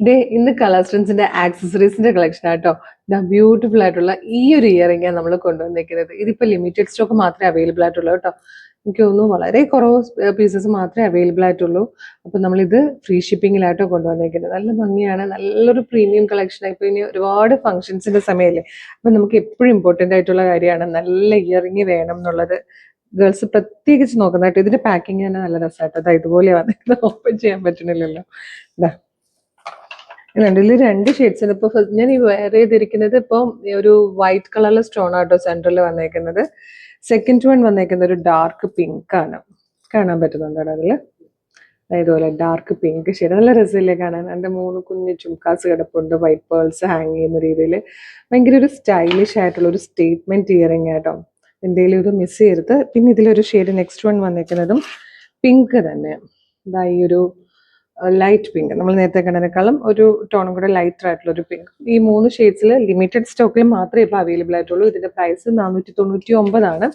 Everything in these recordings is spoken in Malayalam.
ദേ ഇന്ന് കളർസ്റ്റൻസിന്റെ ആക്സസറീസിന്റെ കളക്ഷൻ ആട്ടോ. ബ്യൂട്ടിഫുൾ ആയിട്ടുള്ള ഈ ഒരു ഇയറിംഗാണ് നമ്മൾ കൊണ്ടുവന്നിരിക്കുന്നത്. ഇതിപ്പോ ലിമിറ്റഡ് സ്റ്റോക്ക് മാത്രമേ അവൈലബിൾ ആയിട്ടുള്ളൂ കേട്ടോ. എനിക്ക് തോന്നുന്നു വളരെ കുറവ് പീസസ് മാത്രമേ അവൈലബിൾ ആയിട്ടുള്ളൂ. അപ്പൊ നമ്മളിത് ഫ്രീ ഷിപ്പിങ്ങിലായിട്ടോ കൊണ്ടുവന്നിരിക്കുന്നത്. നല്ല ഭംഗിയാണ്, നല്ലൊരു പ്രീമിയം കളക്ഷൻ. ഇപ്പൊ ഇനി ഒരുപാട് ഫംഗ്ഷൻസിന്റെ സമയമല്ലേ, അപ്പൊ നമുക്ക് എപ്പോഴും ഇമ്പോർട്ടന്റ് ആയിട്ടുള്ള കാര്യമാണ് നല്ല ഇയറിംഗ് വേണം എന്നുള്ളത്. ഗേൾസ് പ്രത്യേകിച്ച് നോക്കുന്നതായിട്ട്. ഇതിന്റെ പാക്കിങ് തന്നെ നല്ല രസമായിട്ട്. അതാ ഇതുപോലെ വന്നിട്ട് ഓപ്പൺ ചെയ്യാൻ പറ്റണില്ലല്ലോ. ഇതാ ഇതിൽ രണ്ട് ഷെയ്ഡ്സ് ഉണ്ട്. ഇപ്പൊ ഞാൻ ഈ വെയർ ചെയ്തിരിക്കുന്നത് ഇപ്പം ഒരു വൈറ്റ് കളറിലെ സ്റ്റോൺ ആട്ടോ സെന്ററിൽ വന്നേക്കുന്നത്. സെക്കൻഡ് വൺ വന്നേക്കുന്നത് ഒരു ഡാർക്ക് പിങ്ക് ആണ്. കാണാൻ പറ്റുന്നുണ്ടോ അതില്? ഇതുപോലെ ഡാർക്ക് പിങ്ക് ഷെയ്ഡ്, നല്ല രസമില്ലേ കാണാൻ. എൻ്റെ 3 കുഞ്ഞു ചുംകാസ് കിടപ്പുണ്ട്, വൈറ്റ് പേൾസ് ഹാങ് ചെയ്യുന്ന രീതിയിൽ. ഭയങ്കര ഒരു സ്റ്റൈലിഷ് ആയിട്ടുള്ള ഒരു സ്റ്റേറ്റ്മെന്റ് ഇയറിംഗ് ആട്ടോ. എന്തെങ്കിലും ഒരു മിസ് ചെയ്യരുത്. പിന്നെ ഇതിലൊരു ഷെയ്ഡ് നെക്സ്റ്റ് വൺ വന്നേക്കുന്നതും പിങ്ക് തന്നെ. ഇതാ ഈ ഒരു ലൈറ്റ് പിങ്ക്, നമ്മൾ നേരത്തെ കണ്ടതിനേക്കാളും ഒരു ടോണും കൂടെ ലൈറ്റർ ആയിട്ടുള്ള ഒരു പിങ്ക്. ഈ 3 ഷെയ്ഡ്സിൽ ലിമിറ്റഡ് സ്റ്റോക്കിൽ മാത്രമേ ഇപ്പോൾ അവൈലബിൾ ആയിട്ടുള്ളൂ. ഇതിന്റെ പ്രൈസ് 499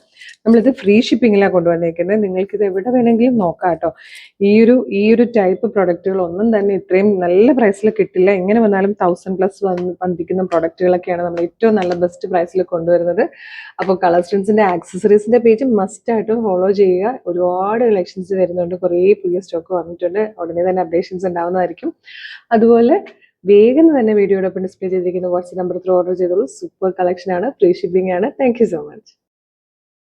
നമ്മളിത് ഫ്രീ ഷിപ്പിങ്ങിലാണ് കൊണ്ടുവന്നിരിക്കുന്നത്. നിങ്ങൾക്ക് ഇത് എവിടെ വേണമെങ്കിലും നോക്കാം കേട്ടോ. ഈ ഒരു ടൈപ്പ് പ്രൊഡക്റ്റുകൾ ഒന്നും തന്നെ ഇത്രയും നല്ല പ്രൈസിൽ കിട്ടില്ല. എങ്ങനെ വന്നാലും 1000+ വന്നിരിക്കുന്ന പ്രൊഡക്റ്റുകളൊക്കെയാണ് നമ്മൾ ഏറ്റവും നല്ല ബെസ്റ്റ് പ്രൈസിൽ കൊണ്ടുവരുന്നത്. അപ്പോൾ കളർസ്റ്റൻസിന്റെ ആക്സസറീസിന്റെ പേജ് മസ്റ്റ് ആയിട്ടും ഫോളോ ചെയ്യുക. ഒരുപാട് കളക്ഷൻസ് വരുന്നുണ്ട്, കുറേ പുതിയ സ്റ്റോക്ക് വന്നിട്ടുണ്ട്. ഉടനെ തന്നെ അപ്ഡേഷൻസ് ഉണ്ടാവുന്നതായിരിക്കും. അതുപോലെ വേഗം തന്നെ വീഡിയോടൊപ്പം ഡിസ്പ്ലേ ചെയ്തിരിക്കുന്ന വാട്സ്ആപ്പ് നമ്പർ ത്രൂ ഓർഡർ ചെയ്തോളൂ. സൂപ്പർ കളക്ഷൻ ആണ്, ഫ്രീ ഷിപ്പിംഗ് ആണ്. Thank you so much.